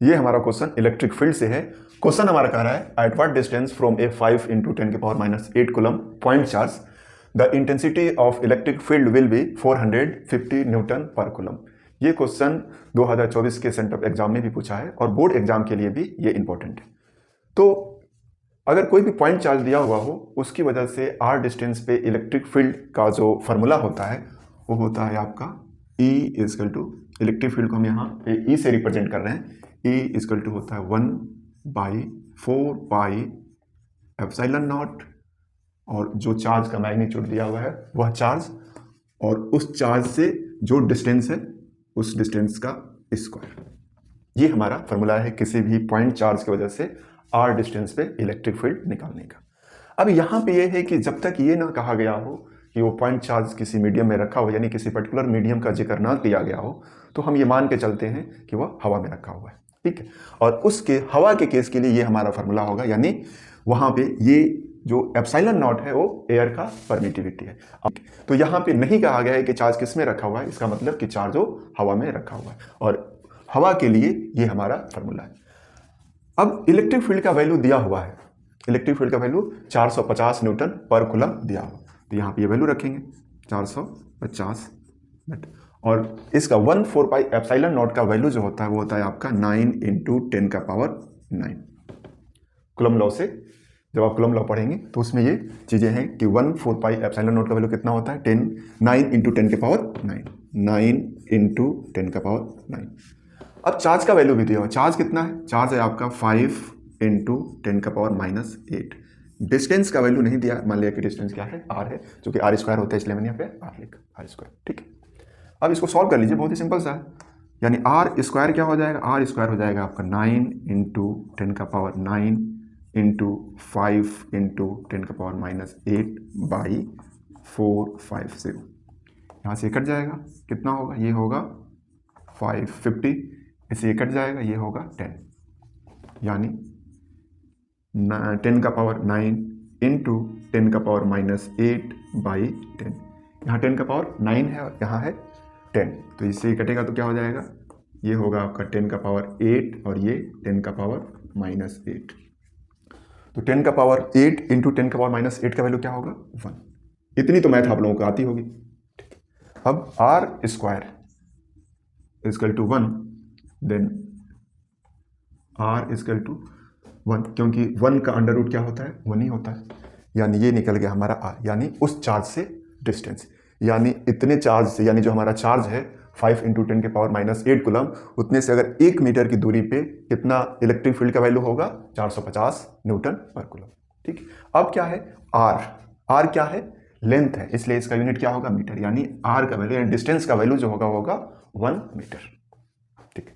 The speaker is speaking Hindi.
ये हमारा क्वेश्चन इलेक्ट्रिक फील्ड से है। क्वेश्चन हमारा कह रहा है at what distance from A 5 × 10⁻⁸ coulomb point charge the intensity of electric field will be 450 Newton पर कूलम। ये क्वेश्चन 2024 के सेंटअप एग्जाम में भी पूछा है और बोर्ड एग्जाम के लिए भी ये इंपॉर्टेंट है। तो अगर कोई भी पॉइंट चार्ज दिया हुआ हो, उसकी वजह से आर डिस्टेंस पे इलेक्ट्रिक फील्ड का जो फार्मूला होता है वो होता है आपका E = इलेक्ट्रिक फील्ड को हम यहाँ पे E से रिप्रेजेंट कर रहे हैं। E = होता है 1/4πε0 और जो चार्ज का मैग्नीट्यूड दिया हुआ है वह चार्ज और उस चार्ज से जो डिस्टेंस है उस डिस्टेंस का स्क्वायर। ये हमारा फार्मूला है किसी भी पॉइंट चार्ज की वजह से आर डिस्टेंस पे इलेक्ट्रिक फील्ड निकालने का। अब यहाँ पे ये है कि जब तक ये ना कहा गया हो कि वो पॉइंट चार्ज किसी मीडियम में रखा हो, यानी किसी पर्टिकुलर मीडियम का जिक्र ना किया गया हो, तो हम ये मान के चलते हैं कि वह हवा में रखा हुआ है। ठीक है, और उसके हवा के केस के लिए ये हमारा फार्मूला होगा, यानी वहाँ पे ये जो ε0 है वो एयर का परमिटिविटी है। तो यहाँ पे नहीं कहा गया है कि चार्ज किस में रखा हुआ है, इसका मतलब कि चार्ज वो हवा में रखा हुआ है और हवा के लिए ये हमारा फार्मूला है। अब इलेक्ट्रिक फील्ड का वैल्यू दिया हुआ है, इलेक्ट्रिक फील्ड का वैल्यू 450 न्यूटन पर कूलम दिया हुआ, तो यहाँ पे ये वैल्यू रखेंगे 450 न्यूटन और इसका 1/4πε0 का वैल्यू जो होता है वो होता है आपका 9 × 10⁹ कूलम लॉ से। जब आप कूलम लॉ पढ़ेंगे तो उसमें ये चीज़ें हैं कि 1/4πε0 का वैल्यू कितना होता है 9 × 10⁹ अब चार्ज का वैल्यू भी दिया हुआ, चार्ज कितना है, चार्ज है आपका 5 × 10⁻⁸। डिस्टेंस का वैल्यू नहीं दिया, मान लिया कि डिस्टेंस क्या है r है, जो कि r² होता है, इसलिए मैंने यहाँ पे r लिखा r²। ठीक है, अब इसको सॉल्व कर लीजिए, बहुत ही सिंपल सा है, यानी r² क्या हो जाएगा, r² हो जाएगा आपका 9 × 10⁻⁹ × 5 × 10⁻⁸/450। यहाँ से कट जाएगा, कितना होगा, ये होगा 550, इसे ये कट जाएगा, ये होगा 10, यानी 10⁹ × 10⁻⁸/10। यहाँ 10⁹ है और यहाँ है 10, तो इससे कटेगा तो क्या हो जाएगा, ये होगा आपका 10⁸ और ये 10⁻⁸। तो 10⁸ × 10⁻⁸ का वैल्यू क्या होगा 1। इतनी तो मैथ आप लोगों को आती होगी। ठीक है, अब r² = 1, देन r = 1, क्योंकि 1 का अंडर रूट क्या होता है 1 ही होता है, यानी ये निकल गया हमारा r, यानी उस चार्ज से डिस्टेंस, यानी इतने चार्ज से, यानी जो हमारा चार्ज है 5 × 10⁻⁸ कूलम, उतने से अगर 1 मीटर की दूरी पे कितना इलेक्ट्रिक फील्ड का वैल्यू होगा 450 न्यूटन पर कूलम। ठीक, अब क्या है r क्या है, लेंथ है, इसलिए इसका यूनिट क्या होगा मीटर, यानी r का वैल्यू, यानी डिस्टेंस का वैल्यू जो होगा 1 मीटर। ठीक है।